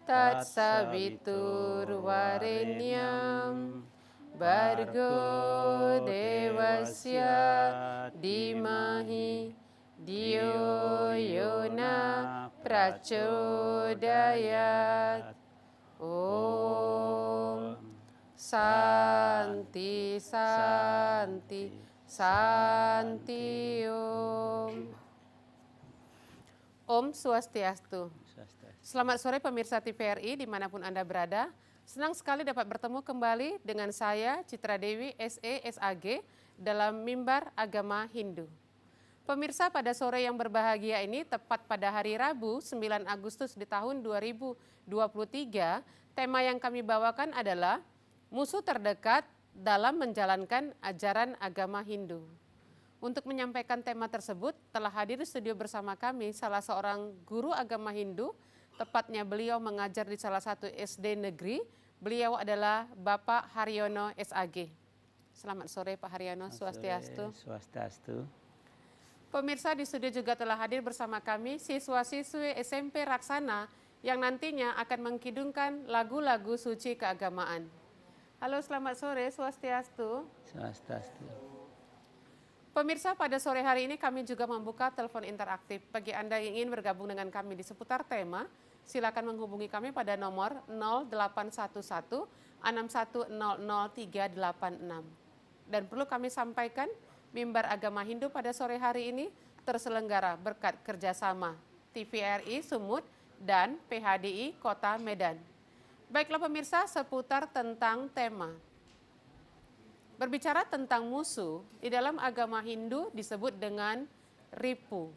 Tatsaviturvarenyam Bargo devasya dimahi Dio yona prachodayat. Om Santi Santi Santi Om. Om Swastiastu. Selamat sore pemirsa TVRI dimanapun Anda berada. Senang sekali dapat bertemu kembali dengan saya Citra Dewi SE SAG dalam Mimbar Agama Hindu. Pemirsa, pada sore yang berbahagia ini tepat pada hari Rabu 9 Agustus di tahun 2023, tema yang kami bawakan adalah musuh terdekat dalam menjalankan ajaran agama Hindu. Untuk menyampaikan tema tersebut telah hadir di studio bersama kami salah seorang guru agama Hindu, tepatnya beliau mengajar di salah satu SD negeri. Beliau adalah Bapak Haryono SAG. Selamat sore Pak Haryono, Swastiastu. Swastiastu. Pemirsa, di studio juga telah hadir bersama kami siswa-siswi SMP Raksana yang nantinya akan mengkidungkan lagu-lagu suci keagamaan. Halo, selamat sore, Swastiastu. Swastiastu. Pemirsa, pada sore hari ini kami juga membuka telepon interaktif. Bagi Anda yang ingin bergabung dengan kami di seputar tema, silakan menghubungi kami pada nomor 0811 6100 386. Dan perlu kami sampaikan, Mimbar Agama Hindu pada sore hari ini terselenggara berkat kerjasama TVRI Sumut dan PHDI Kota Medan. Baiklah pemirsa, seputar tentang tema. Berbicara tentang musuh, di dalam agama Hindu disebut dengan ripu.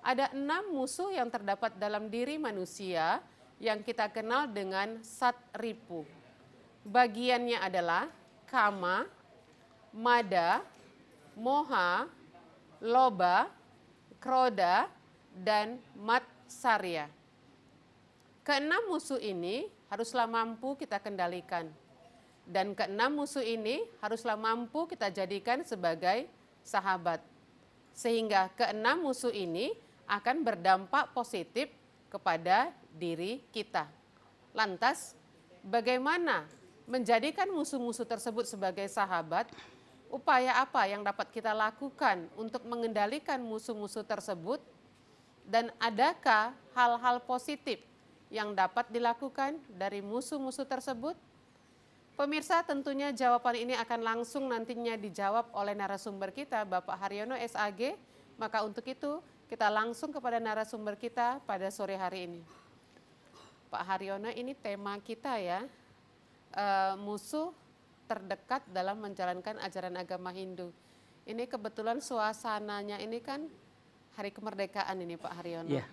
Ada 6 musuh yang terdapat dalam diri manusia yang kita kenal dengan sat ripu. Bagiannya adalah kama, mada, moha, loba, kroda, dan matsarya. Keenam musuh ini haruslah mampu kita kendalikan. Dan keenam musuh ini haruslah mampu kita jadikan sebagai sahabat. Sehingga keenam musuh ini akan berdampak positif kepada diri kita. Lantas, bagaimana menjadikan musuh-musuh tersebut sebagai sahabat? Upaya apa yang dapat kita lakukan untuk mengendalikan musuh-musuh tersebut? Dan adakah hal-hal positif yang dapat dilakukan dari musuh-musuh tersebut? Pemirsa, tentunya jawaban ini akan langsung nantinya dijawab oleh narasumber kita, Bapak Haryono SAG. Maka untuk itu, kita langsung kepada narasumber kita pada sore hari ini. Pak Haryono, ini tema kita ya, musuh terdekat dalam menjalankan ajaran agama Hindu. Ini kebetulan suasananya ini kan hari kemerdekaan ini Pak Haryono. Yeah.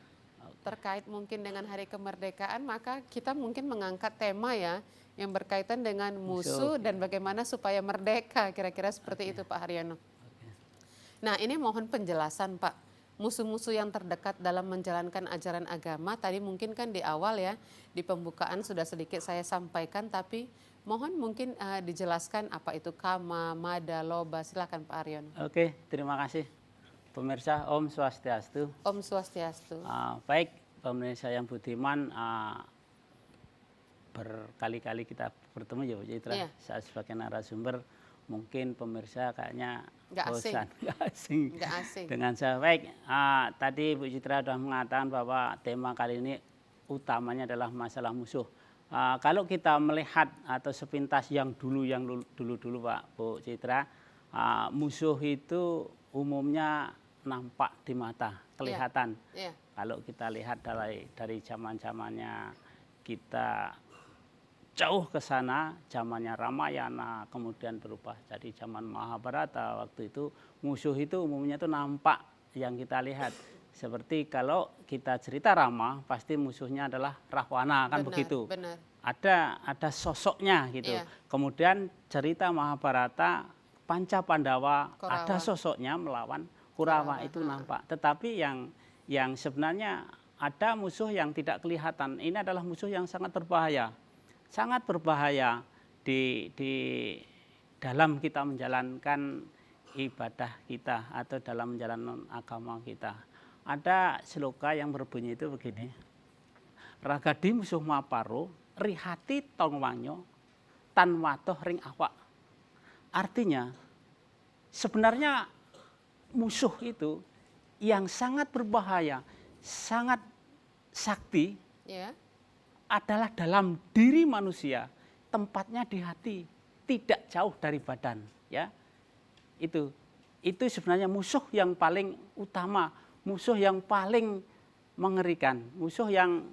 Terkait mungkin dengan hari kemerdekaan, maka kita mungkin mengangkat tema ya yang berkaitan dengan musuh dan bagaimana supaya merdeka, kira-kira seperti itu Pak Haryono. Nah, ini mohon penjelasan Pak, musuh-musuh yang terdekat dalam menjalankan ajaran agama, tadi mungkin kan di awal ya, di pembukaan sudah sedikit saya sampaikan, tapi mohon mungkin dijelaskan apa itu kama, mada, loba, silakan Pak Haryono. Oke, terima kasih. Pemirsa, Om Swastiastu. Om Swastiastu. Baik, pemirsa yang budiman, berkali-kali kita bertemu ya Bu Citra. Iya. Saya sebagai narasumber, mungkin pemirsa kayaknya bosan, nggak asing dengan saya. Baik, tadi Bu Citra sudah mengatakan bahwa tema kali ini utamanya adalah masalah musuh. Kalau kita melihat atau sepintas yang dulu Pak Bu Citra, musuh itu umumnya nampak di mata, kelihatan. Yeah. Kalau kita lihat dari zaman-zamannya kita jauh ke sana, zamannya Ramayana, kemudian berubah jadi zaman Mahabharata. Waktu itu musuh itu umumnya itu nampak yang kita lihat. Seperti kalau kita cerita Rama, pasti musuhnya adalah Rahwana, kan begitu. Benar. Ada sosoknya gitu. Yeah. Kemudian cerita Mahabharata, Panca Pandawa, Kurawa. ada sosoknya melawan Kurawa, itu nampak. Tetapi yang sebenarnya ada musuh yang tidak kelihatan. Ini adalah musuh yang sangat berbahaya. Sangat berbahaya di dalam kita menjalankan ibadah kita atau dalam menjalankan agama kita. Ada sloka yang berbunyi itu begini. Ragadi musuh maparo, rihati tongwanyo, tan watoh ring awak. Artinya sebenarnya musuh itu yang sangat berbahaya, sangat sakti Ya. adalah dalam diri manusia, tempatnya di hati, tidak jauh dari badan, ya. Itu sebenarnya musuh yang paling utama, musuh yang paling mengerikan, musuh yang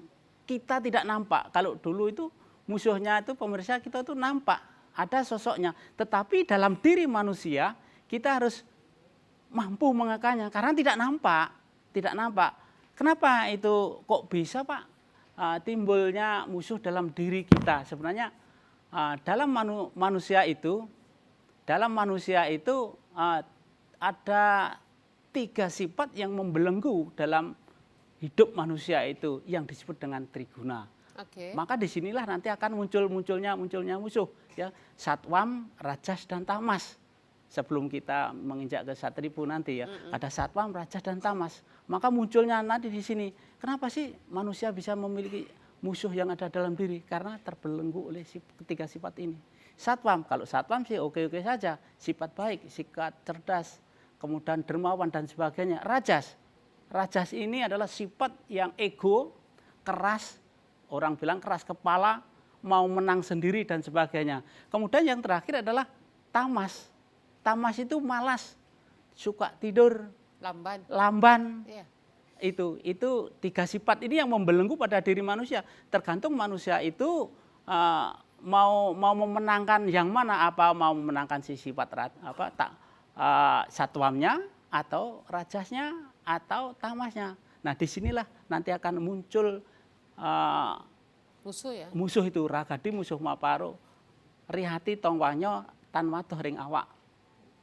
kita tidak nampak. Kalau dulu itu musuhnya itu pemirsa kita itu nampak, ada sosoknya, tetapi dalam diri manusia kita harus mampu mengakalnya karena tidak nampak, tidak nampak. Kenapa itu kok bisa, Pak? Timbulnya musuh dalam diri kita. Sebenarnya dalam manusia itu ada 3 sifat yang membelenggu dalam hidup manusia itu yang disebut dengan triguna. Oke. Maka disinilah nanti akan munculnya musuh, ya, satwam, rajas, dan tamas. Sebelum kita menginjak ke satripu nanti ya, ada satwam, rajas, dan tamas. Maka munculnya nanti di sini. Kenapa sih manusia bisa memiliki musuh yang ada dalam diri? Karena terbelenggu oleh 3 sifat ini. Satwam, kalau satwam sih oke-oke saja, sifat baik, sifat cerdas, kemudian dermawan dan sebagainya. Rajas ini adalah sifat yang ego, keras, orang bilang keras kepala, mau menang sendiri dan sebagainya. Kemudian yang terakhir adalah tamas. Tamas itu malas, suka tidur, lamban. Ya. Itu 3 sifat ini yang membelenggu pada diri manusia. Tergantung manusia itu mau memenangkan yang mana, apa mau memenangkan si sifat satwamnya atau rajasnya atau tamasnya. Nah, disinilah nanti akan muncul Musuh ya. musuh itu, ragadi musuh maparo, rihati tongwanyo tan watoh ring awak.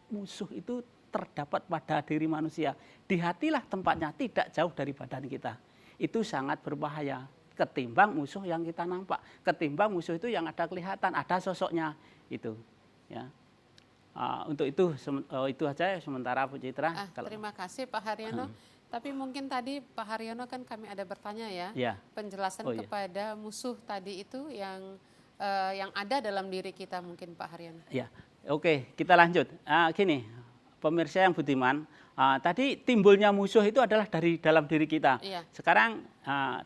Musuh itu terdapat pada diri manusia. Di hatilah tempatnya, tidak jauh dari badan kita. Itu sangat berbahaya ketimbang musuh yang kita nampak, ketimbang musuh itu yang ada kelihatan, ada sosoknya itu. Ya. Untuk itu aja sementara Bu Citra. Terima kasih Pak Haryono. Tapi mungkin tadi Pak Haryono kan kami ada bertanya ya, penjelasan kepada musuh tadi itu yang ada dalam diri kita mungkin Pak Haryono. Ya, oke, kita lanjut. Gini, pemirsa yang budiman, tadi timbulnya musuh itu adalah dari dalam diri kita. Iya. Sekarang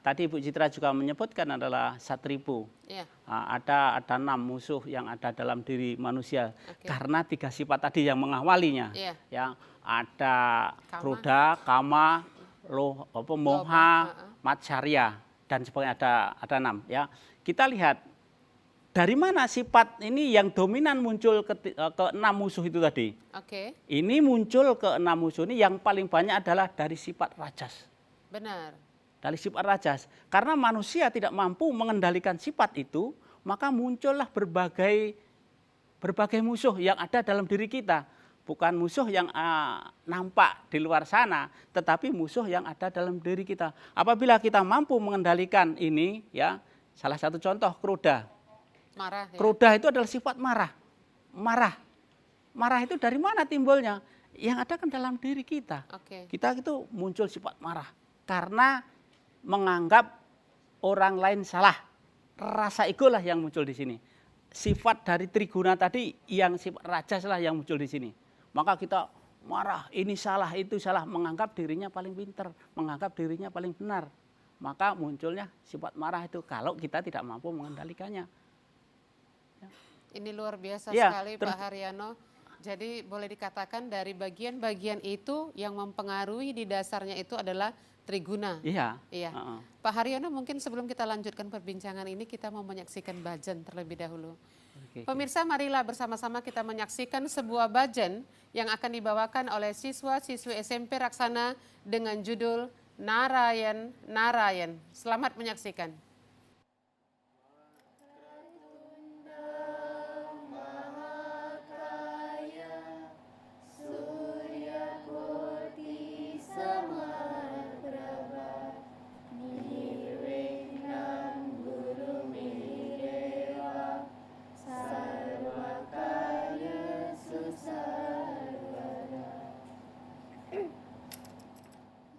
tadi Bu Citra juga menyebutkan adalah satripu. Iya. Ada 6 musuh yang ada dalam diri manusia karena 3 sifat tadi yang mengawalinya. Iya. Ya, ada kruda, kama, moha, matsarya dan sebagainya, ada 6 ya. Kita lihat dari mana sifat ini yang dominan muncul ke 6 musuh itu tadi. Oke. Ini muncul ke 6 musuh ini yang paling banyak adalah dari sifat rajas. Benar. Dari sifat rajas. Karena manusia tidak mampu mengendalikan sifat itu, maka muncullah berbagai musuh yang ada dalam diri kita. Bukan musuh yang nampak di luar sana, tetapi musuh yang ada dalam diri kita. Apabila kita mampu mengendalikan ini, ya, salah satu contoh kruda. Marah. Ya? Kruda itu adalah sifat marah. Marah itu dari mana timbulnya? Yang ada kan dalam diri kita. Kita itu muncul sifat marah karena menganggap orang lain salah. Rasa ego lah yang muncul di sini. Sifat dari triguna tadi yang sifat rajas lah yang muncul di sini. Maka kita marah, ini salah, itu salah, menganggap dirinya paling pintar, menganggap dirinya paling benar. Maka munculnya sifat marah itu kalau kita tidak mampu mengendalikannya. Ini luar biasa sekali Pak Haryono. Jadi boleh dikatakan dari bagian-bagian itu yang mempengaruhi di dasarnya itu adalah triguna. Iya. Pak Haryono, mungkin sebelum kita lanjutkan perbincangan ini kita mau menyaksikan bhajan terlebih dahulu. Pemirsa, marilah bersama-sama kita menyaksikan sebuah bhajan yang akan dibawakan oleh siswa-siswi SMP Raksana dengan judul Narayan Narayan. Selamat menyaksikan.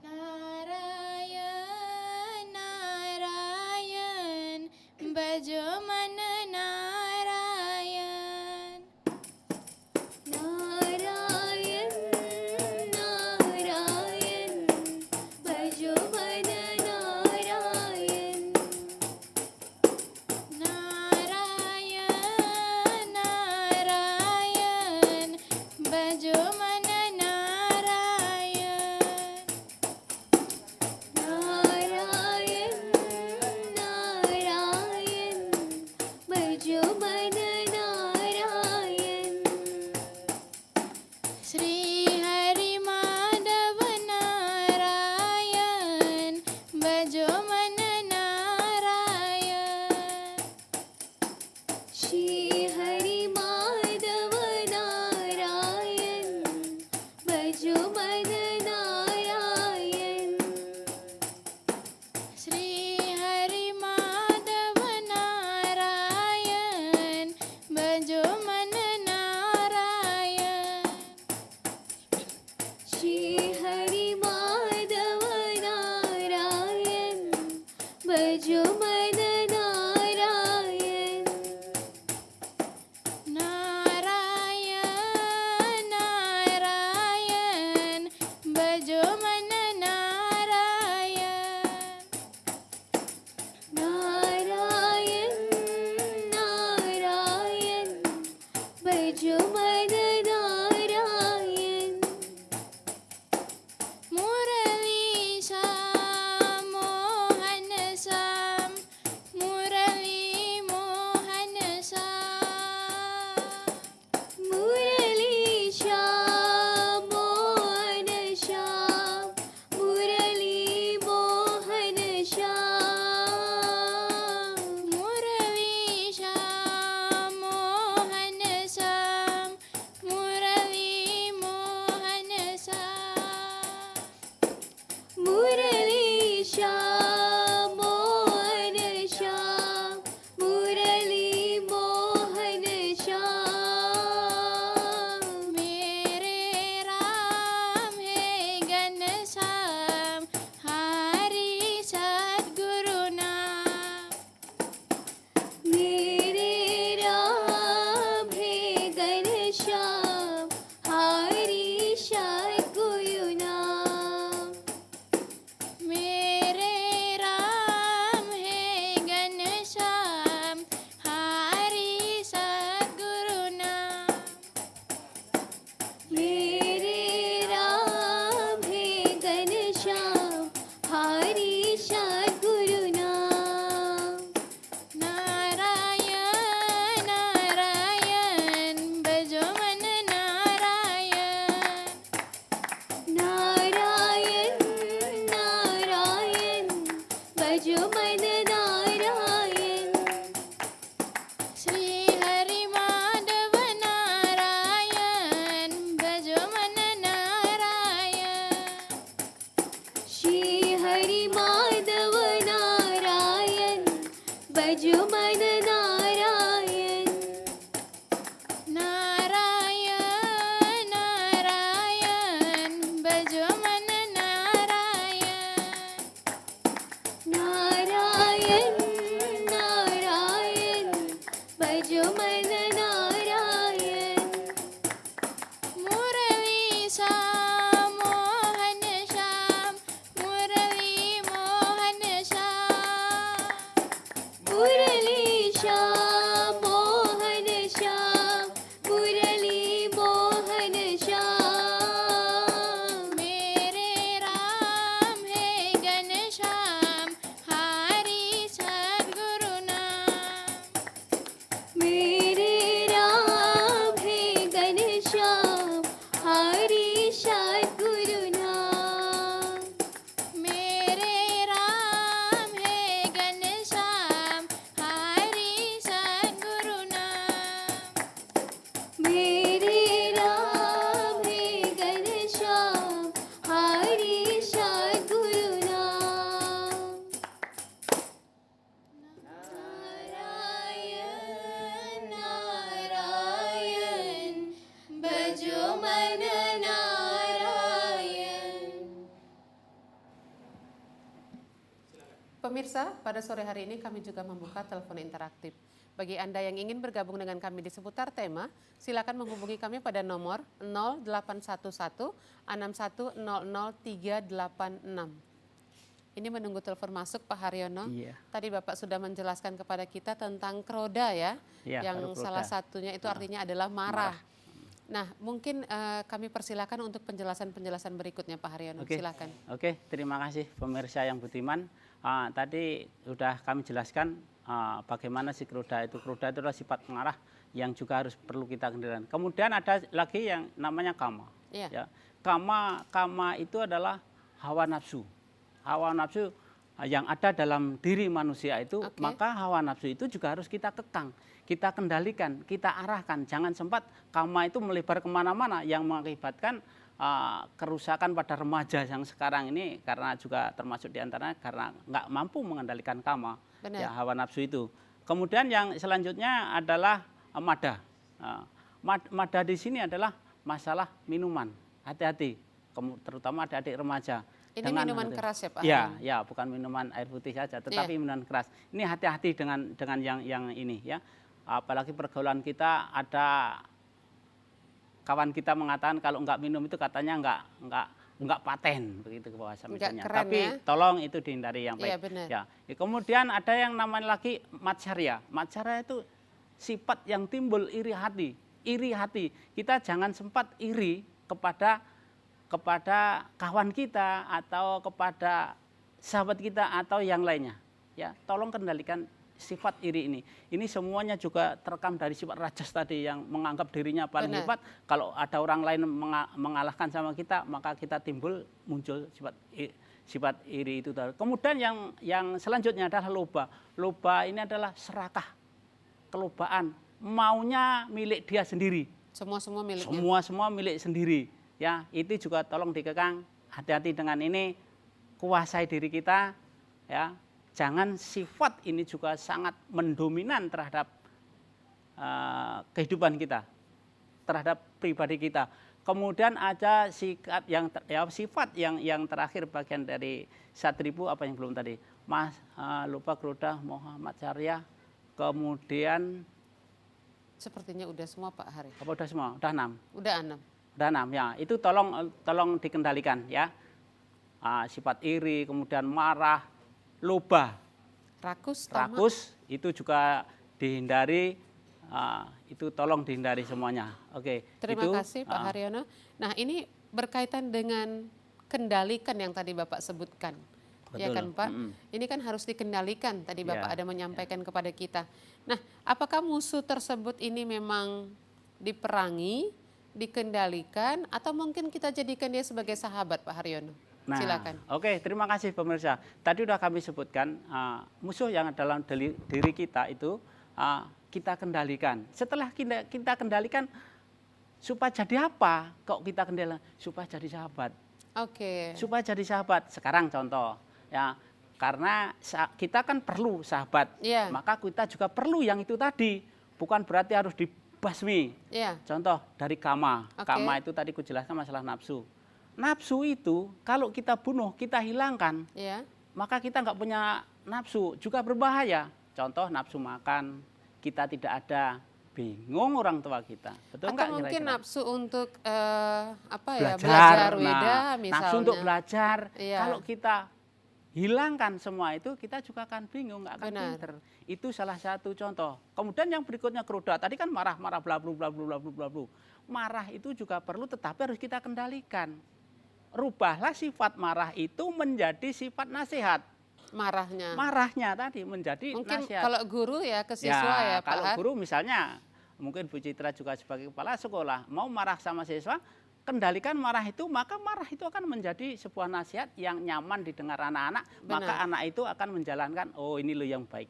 Narayana भजो मन नारायण नारायण नारायण भजो मन नारायण मुरली श्याम मोहन श्याम मुरली मोहन श्याम मुरली श्याम मोहन श्याम मुरली मोहन श्याम मेरे राम है घनश्याम हरि सद्गुरु नाम मेरे राम है घनश्याम हरि सद्गुरु नाम मेरे राम है घनश्याम हरि सद्गुरु नाम मेरे राम है घनश्याम हरि सद्गुरु नाम नारायण नारायण भजो मन Narayan. Pemirsa, pada sore hari ini kami juga membuka telepon interaktif. Bagi Anda yang ingin bergabung dengan kami di seputar tema, silakan menghubungi kami pada nomor 0811 6100386. Ini menunggu telepon masuk, Pak Haryono. Iya. Tadi Bapak sudah menjelaskan kepada kita tentang kroda ya, Iya, yang baru kroda. salah satunya itu artinya adalah marah. Nah, mungkin kami persilakan untuk penjelasan-penjelasan berikutnya, Pak Haryono. Oke. Silakan. Oke, terima kasih pemirsa yang budiman. Tadi sudah kami jelaskan bagaimana si kroda itu. Kroda itu adalah sifat pengarah yang juga harus perlu kita kendalikan. Kemudian ada lagi yang namanya kama. Iya. Ya. Kama itu adalah hawa nafsu. Hawa nafsu yang ada dalam diri manusia itu, Oke. maka hawa nafsu itu juga harus kita kekang, kita kendalikan, kita arahkan. Jangan sempat kama itu melebar kemana-mana yang mengakibatkan kerusakan pada remaja yang sekarang ini, karena juga termasuk diantaranya karena nggak mampu mengendalikan kama, Benar. ya, hawa nafsu itu. Kemudian yang selanjutnya adalah mada. Mada di sini adalah masalah minuman. Hati-hati, terutama adik-adik remaja. Ini Dengan minuman keras ya, Pak Ya, Haryono? ya, bukan minuman air putih saja, tetapi minuman keras. Ini hati-hati dengan yang ini ya. Apalagi pergaulan kita ada kawan kita mengatakan kalau nggak minum itu katanya nggak paten begitu bahasa Nggak misalnya. keren Tapi ya. tolong itu dihindari yang baik. Iya, benar. Ya. Kemudian ada yang namanya lagi matsarya. Matsarya itu sifat yang timbul iri hati. Iri hati. Kita jangan sempat iri kepada kawan kita atau kepada sahabat kita atau yang lainnya. Ya, tolong kendalikan sifat iri ini. Ini semuanya juga terekam dari sifat rajas tadi yang menganggap dirinya paling Benar. hebat. Kalau ada orang lain mengalahkan sama kita, maka kita muncul sifat iri itu. Kemudian yang selanjutnya adalah loba. Loba ini adalah serakah, kelobaan, maunya milik dia sendiri. Semua miliknya. Semua milik sendiri. Ya, itu juga tolong dikekang. Hati-hati dengan ini, kuasai diri kita. Ya, jangan sifat ini juga sangat mendominan terhadap kehidupan kita, terhadap pribadi kita. Kemudian ada sifat yang terakhir bagian dari satripu, apa yang belum tadi, lupa, kroda, moha, matsarya. Kemudian Sepertinya udah semua, Pak Hari. apa udah semua? Udah 6. Udah 6. Udah 6 ya. Itu tolong dikendalikan ya. Sifat iri, kemudian marah, loba, Rakus, tamak. rakus itu juga dihindari. Itu tolong dihindari semuanya. Oke. Terima itu, kasih Pak Haryono. Nah, ini berkaitan dengan kendalikan yang tadi Bapak sebutkan. Ya Betul. kan Pak? Ini kan harus dikendalikan, tadi Bapak Ya, ada menyampaikan kepada kita. Nah, apakah musuh tersebut ini memang diperangi, dikendalikan, atau mungkin kita jadikan dia sebagai sahabat, Pak Haryono? Nah, Silakan. Oke, terima kasih pemirsa. Tadi sudah kami sebutkan musuh yang dalam diri kita itu kita kendalikan. Setelah kita kendalikan, supaya jadi apa? Kok kita kendalikan? Supaya jadi sahabat. Oke. Supaya jadi sahabat. Sekarang contoh, ya, karena kita kan perlu sahabat, Iya. maka kita juga perlu yang itu tadi. Bukan berarti harus dibasmi. Iya. Contoh dari kama. Oke. Kama itu tadi kujelaskan masalah nafsu. nafsu itu kalau kita bunuh, kita hilangkan, Ya. maka kita nggak punya nafsu, juga berbahaya. Contoh nafsu makan, kita tidak ada, bingung orang tua kita. Betul nggak Atau mungkin kira-kira? nafsu untuk belajar Belajar, weda misalnya. nafsu untuk belajar. Iya. Kalau kita hilangkan semua itu, kita juga akan bingung, nggak akan Benar. pinter. Itu salah satu contoh. Kemudian yang berikutnya keroda. Tadi kan marah-marah, bla bla bla bla bla bla bla. Marah itu juga perlu, tetapi harus kita kendalikan. Rubahlah sifat marah itu menjadi sifat nasihat. Marahnya. Marahnya tadi menjadi Mungkin nasihat. kalau guru ya ke siswa ya, Pak kalau Har. guru misalnya, mungkin Bu Citra juga sebagai kepala sekolah, mau marah sama siswa, kendalikan marah itu, maka marah itu akan menjadi sebuah nasihat yang nyaman didengar anak-anak, maka Benar. anak itu akan menjalankan, oh ini loh yang baik.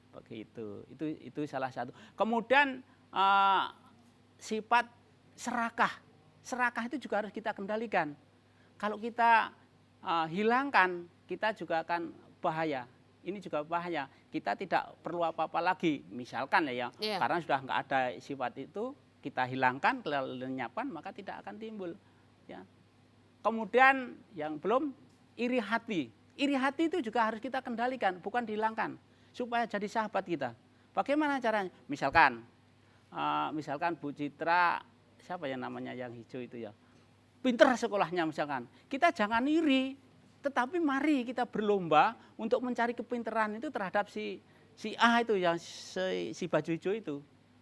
Begitu, itu salah satu. Kemudian sifat serakah itu juga harus kita kendalikan. Kalau kita hilangkan, kita juga akan bahaya. Ini juga bahaya. Kita tidak perlu apa-apa lagi. Misalkan ya, Iya. karena sudah nggak ada sifat itu, kita hilangkan, lenyapkan, maka tidak akan timbul. Ya. Kemudian yang belum, iri hati. Iri hati itu juga harus kita kendalikan, bukan dihilangkan, supaya jadi sahabat kita. Bagaimana caranya? Misalkan Bu Citra, siapa yang namanya yang hijau itu ya, pinter sekolahnya misalkan. Kita jangan iri, tetapi mari kita berlomba untuk mencari kepinteran itu terhadap si A itu, yang si baju hijau itu.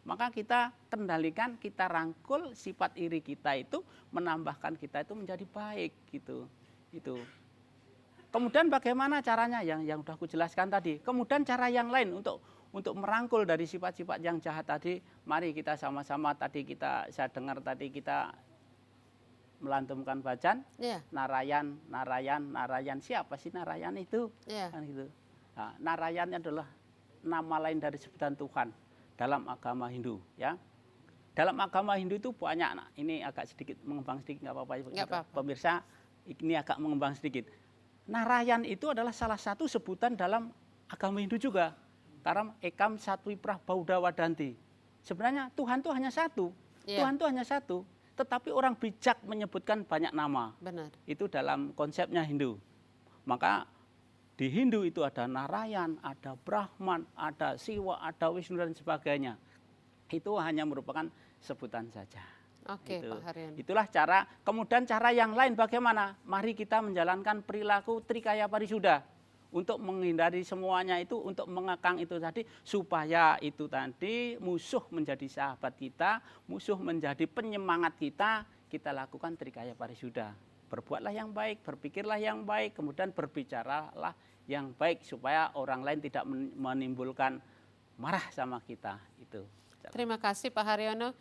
Maka kita kendalikan, kita rangkul sifat iri kita itu, menambahkan kita itu menjadi baik gitu. Itu. Kemudian bagaimana caranya yang sudah aku jelaskan tadi. Kemudian cara yang lain untuk merangkul dari sifat-sifat yang jahat tadi, mari kita sama-sama saya dengar tadi kita melantunkan bacaan, Iya. Narayan. Siapa sih Narayan itu? Iya. Kan gitu. Nah, Narayan adalah nama lain dari sebutan Tuhan dalam agama Hindu, ya. Dalam agama Hindu itu banyak. Nah, ini agak sedikit mengembang sedikit, nggak apa-apa. Nggak apa-apa. Pemirsa, ini agak mengembang sedikit. Narayan itu adalah salah satu sebutan dalam agama Hindu juga. Karena Ekam Satwiprah Bauda Wadanti. Sebenarnya Tuhan itu hanya satu. Iya. Tuhan itu hanya satu. Tetapi orang bijak menyebutkan banyak nama. Benar. Itu dalam konsepnya Hindu. Maka di Hindu itu ada Narayan, ada Brahman, ada Siwa, ada Wisnu dan sebagainya. Itu hanya merupakan sebutan saja. Oke, Itu. Pak Haryono. Itulah cara. Kemudian cara yang lain bagaimana? Mari kita menjalankan perilaku Trikaya Parisuda. Untuk menghindari semuanya itu, untuk mengekang itu tadi, supaya itu tadi musuh menjadi sahabat kita, musuh menjadi penyemangat kita lakukan Trikaya Parisuda. Berbuatlah yang baik, berpikirlah yang baik, kemudian berbicaralah yang baik, supaya orang lain tidak menimbulkan marah sama kita. Itu. Terima kasih Pak Haryono.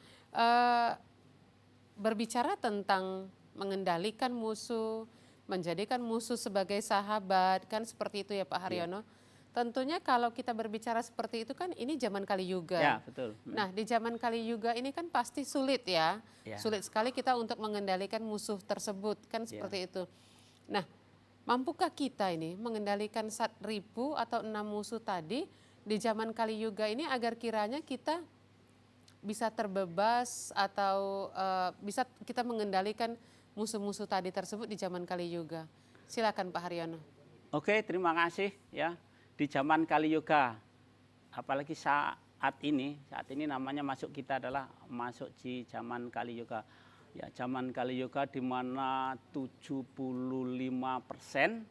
Berbicara tentang mengendalikan musuh, menjadikan musuh sebagai sahabat, kan seperti itu ya Pak Haryono. Tentunya kalau kita berbicara seperti itu kan ini zaman Kali Yuga. Ya, betul. Nah, di zaman Kali Yuga ini kan pasti sulit ya. Ya. Sulit sekali kita untuk mengendalikan musuh tersebut, kan seperti itu. Nah, mampukah kita ini mengendalikan 1.000 atau 6 musuh tadi di zaman Kali Yuga ini agar kiranya kita bisa terbebas atau bisa kita mengendalikan musuh-musuh tadi tersebut di zaman Kali Yuga? Silakan Pak Haryono. Oke, terima kasih ya. Di zaman Kali Yuga, apalagi saat ini namanya masuk kita adalah masuk di zaman Kali Yuga. Ya, zaman Kali Yuga di mana 75%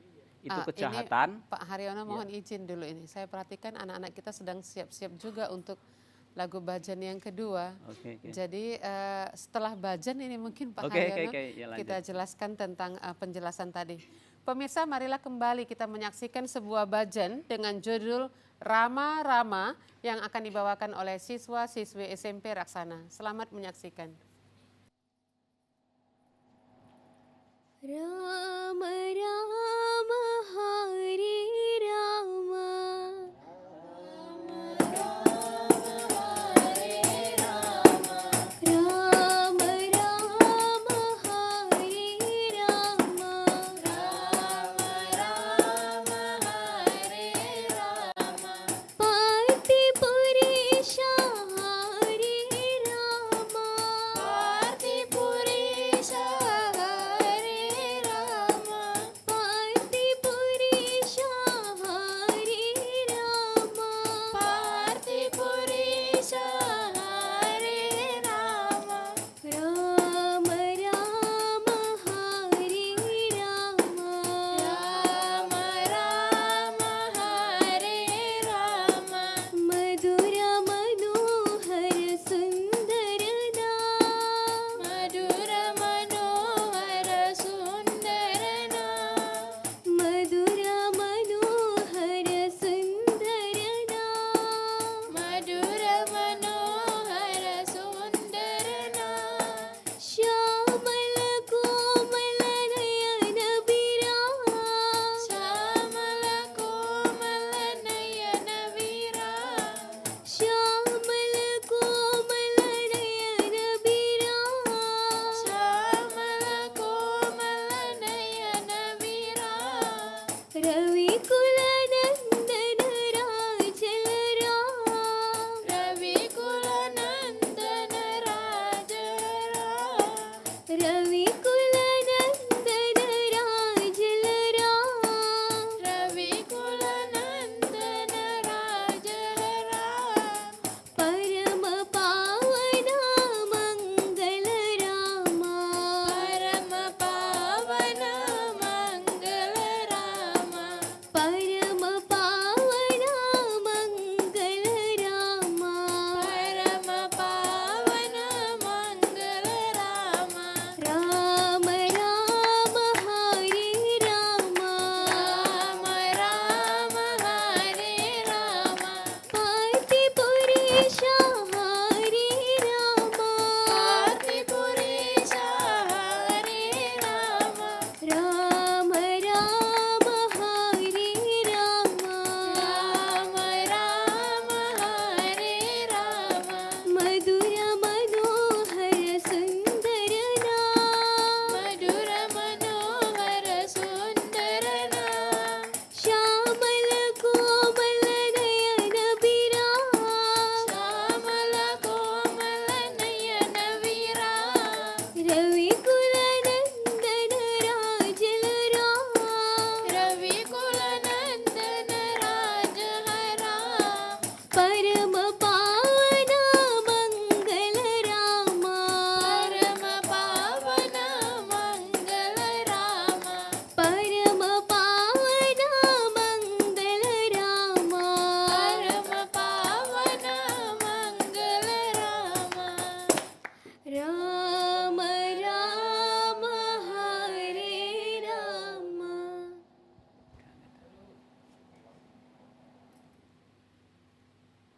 itu kejahatan. Ini Pak Haryono mohon izin dulu ini. Saya perhatikan anak-anak kita sedang siap-siap juga untuk lagu Bhajan yang kedua. Oke. Jadi setelah Bhajan ini mungkin Pak Oke, Haryono ya, lanjut. kita jelaskan tentang penjelasan tadi. Pemirsa, marilah kembali kita menyaksikan sebuah Bhajan dengan judul Rama Rama yang akan dibawakan oleh siswa-siswi SMP Raksana. Selamat menyaksikan. Rama Rama Hari Rama Rama Rama Hari Rama Parti Purisha Hari Rama Parti Purisha Hari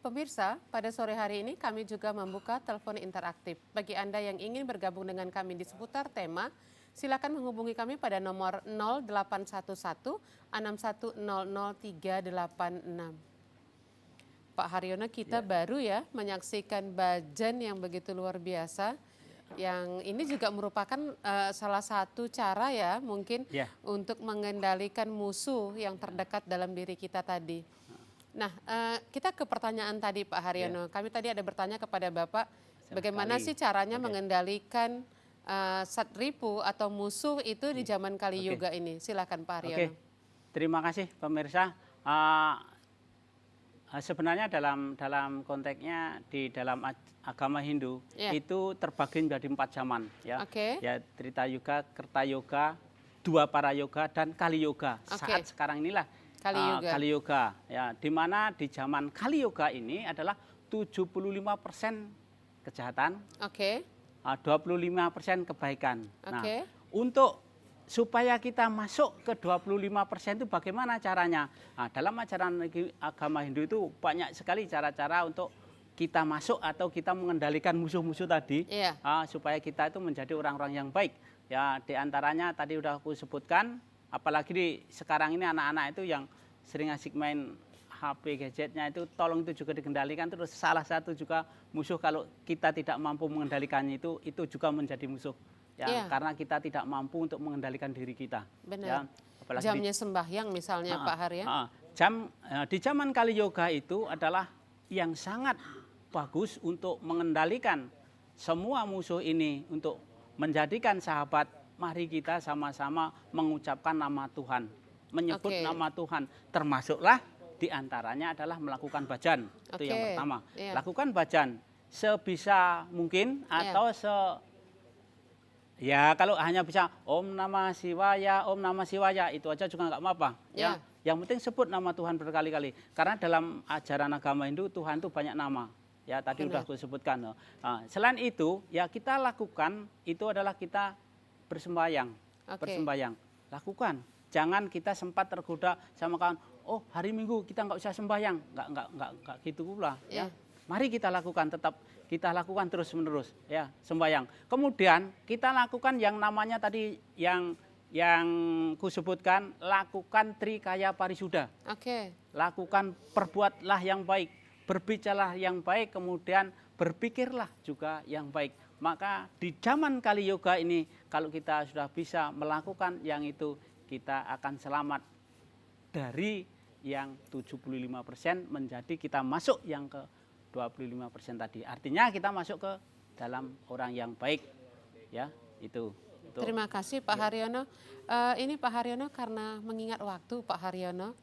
Pemirsa, pada sore hari ini kami juga membuka telepon interaktif. Bagi Anda yang ingin bergabung dengan kami di seputar tema, silakan menghubungi kami pada nomor 0811 6100 386. Pak Haryono, kita baru ya menyaksikan Bajan yang begitu luar biasa. Yang ini juga merupakan salah satu cara ya mungkin Ya. untuk mengendalikan musuh yang terdekat dalam diri kita tadi. Nah, kita ke pertanyaan tadi Pak Haryono. Kami tadi ada bertanya kepada Bapak, bagaimana sih caranya mengendalikan satripu atau musuh itu di zaman Kali Yuga ini? Silakan Pak Haryono. Oke, terima kasih pemirsa. Sebenarnya dalam konteksnya di dalam agama Hindu itu terbagi menjadi 4 zaman ya. Ya, Trita Yuga, Kerta Yoga, Dua Para Yoga dan Kali Yoga. Saat sekarang inilah Kali Yoga ya, di mana di zaman Kali Yoga ini adalah 75% kejahatan, 25% kebaikan. Nah, untuk supaya kita masuk ke 25% itu bagaimana caranya? Nah, dalam ajaran agama Hindu itu banyak sekali cara-cara untuk kita masuk atau kita mengendalikan musuh-musuh tadi, supaya kita itu menjadi orang-orang yang baik. Ya, di antaranya tadi udah aku sebutkan, apalagi sekarang ini anak-anak itu yang sering asik main HP gadgetnya itu, tolong itu juga dikendalikan. Terus salah satu juga musuh kalau kita tidak mampu mengendalikannya itu juga menjadi musuh. Ya, karena kita tidak mampu untuk mengendalikan diri kita. Benar. Ya, jamnya sembahyang misalnya Pak Har ya. Di zaman Kali Yoga itu adalah yang sangat bagus untuk mengendalikan semua musuh ini, untuk menjadikan sahabat. Mari kita sama-sama mengucapkan nama Tuhan, menyebut nama Tuhan, termasuklah diantaranya adalah melakukan bajan. Itu yang pertama. Lakukan bajan sebisa mungkin atau ya kalau hanya bisa Om Namah Shivaya, Om Namah Shivaya, itu aja juga nggak apa-apa. Ya. Yang penting sebut nama Tuhan berkali-kali. Karena dalam ajaran agama Hindu Tuhan itu banyak nama. Ya tadi udah aku sebutkan. Nah, selain itu ya kita lakukan itu adalah kita bersembahyang. Bersembahyang. Lakukan. Jangan kita sempat tergoda sama kawan. Oh hari Minggu kita nggak usah sembahyang. Nggak gitu pula. Ya. Mari kita lakukan, tetap kita lakukan terus-menerus ya, sembahyang. Kemudian kita lakukan yang namanya tadi yang kusebutkan, lakukan Trikaya Parisuda. Lakukan, perbuatlah yang baik, berbicaralah yang baik, kemudian berpikirlah juga yang baik. Maka di zaman Kali Yoga ini kalau kita sudah bisa melakukan yang itu, kita akan selamat dari yang 75% menjadi kita masuk yang ke 25% tadi. Artinya kita masuk ke dalam orang yang baik. Ya, itu. Terima kasih Pak Haryono. Ini Pak Haryono karena mengingat waktu Pak Haryono,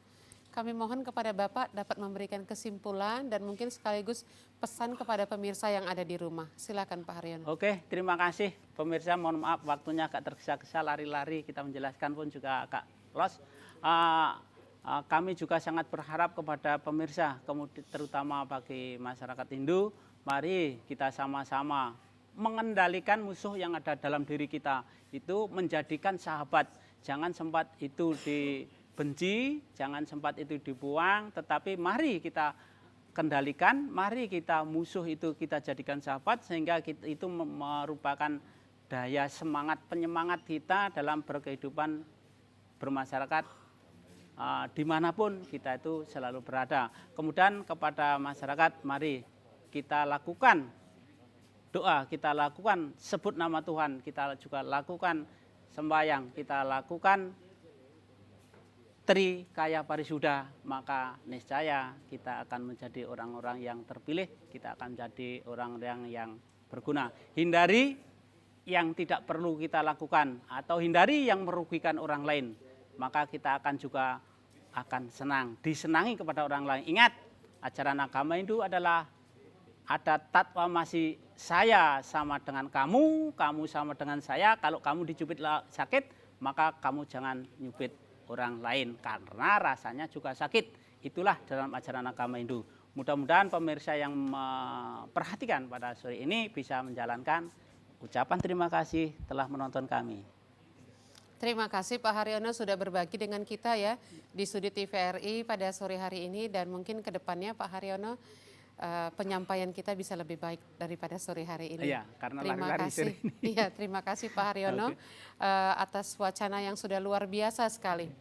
kami mohon kepada Bapak dapat memberikan kesimpulan dan mungkin sekaligus pesan kepada pemirsa yang ada di rumah. Silakan Pak Haryono. Oke, terima kasih pemirsa. Mohon maaf waktunya agak tergesa-gesa, lari-lari, kita menjelaskan pun juga agak los. Kami juga sangat berharap kepada pemirsa, terutama bagi masyarakat Hindu, mari kita sama-sama mengendalikan musuh yang ada dalam diri kita, itu menjadikan sahabat. Jangan sempat itu dibenci, jangan sempat itu dibuang, tetapi mari kita kendalikan, mari kita musuh itu kita jadikan sahabat, sehingga itu merupakan daya semangat, penyemangat kita dalam berkehidupan bermasyarakat. Dimanapun kita itu selalu berada. Kemudian kepada masyarakat, mari kita lakukan doa, kita lakukan sebut nama Tuhan, kita juga lakukan sembahyang, kita lakukan Trikaya Parisuda, maka niscaya kita akan menjadi orang-orang yang terpilih, kita akan menjadi orang-orang yang berguna. Hindari yang tidak perlu kita lakukan atau hindari yang merugikan orang lain. Maka kita akan juga akan senang, disenangi kepada orang lain. Ingat, ajaran agama Hindu adalah ada tatwa masih saya sama dengan kamu, kamu sama dengan saya. Kalau kamu dicubit sakit, maka kamu jangan nyubit orang lain karena rasanya juga sakit. Itulah dalam ajaran agama Hindu. Mudah-mudahan pemirsa yang memperhatikan pada sore ini bisa menjalankan ucapan terima kasih telah menonton kami. Terima kasih Pak Haryono sudah berbagi dengan kita ya di Studi TVRI pada sore hari ini, dan mungkin ke depannya Pak Haryono penyampaian kita bisa lebih baik daripada sore hari ini. Iya, karena Terima lari-lari kasih. sore ini. Iya, terima kasih Pak Haryono atas wacana yang sudah luar biasa sekali.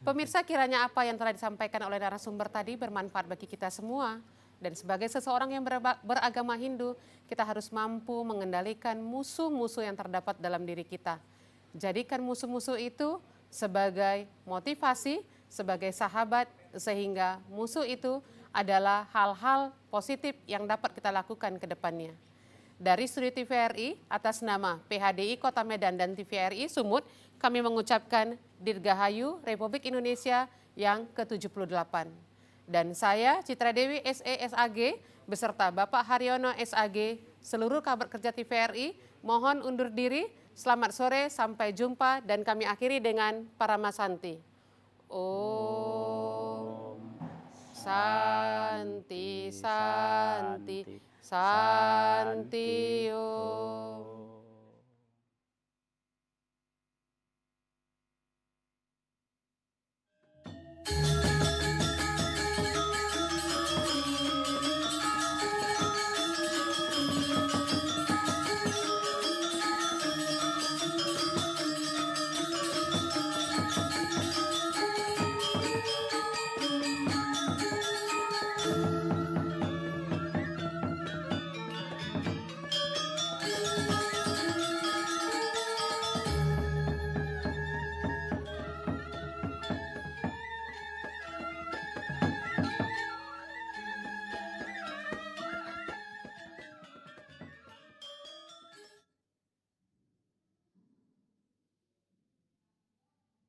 Pemirsa, kiranya apa yang telah disampaikan oleh narasumber tadi bermanfaat bagi kita semua. Dan sebagai seseorang yang beragama Hindu, kita harus mampu mengendalikan musuh-musuh yang terdapat dalam diri kita. Jadikan musuh-musuh itu sebagai motivasi, sebagai sahabat, sehingga musuh itu adalah hal-hal positif yang dapat kita lakukan ke depannya. Dari Studio TVRI, atas nama PHDI Kota Medan dan TVRI Sumut, kami mengucapkan Dirgahayu Republik Indonesia yang ke-78. Dan saya, Citra Dewi SE.SAG, beserta Bapak Haryono SAG, seluruh kabar kerja TVRI, mohon undur diri. Selamat sore, sampai jumpa, dan kami akhiri dengan Paramasanti. Om Santi Santi Santi Om.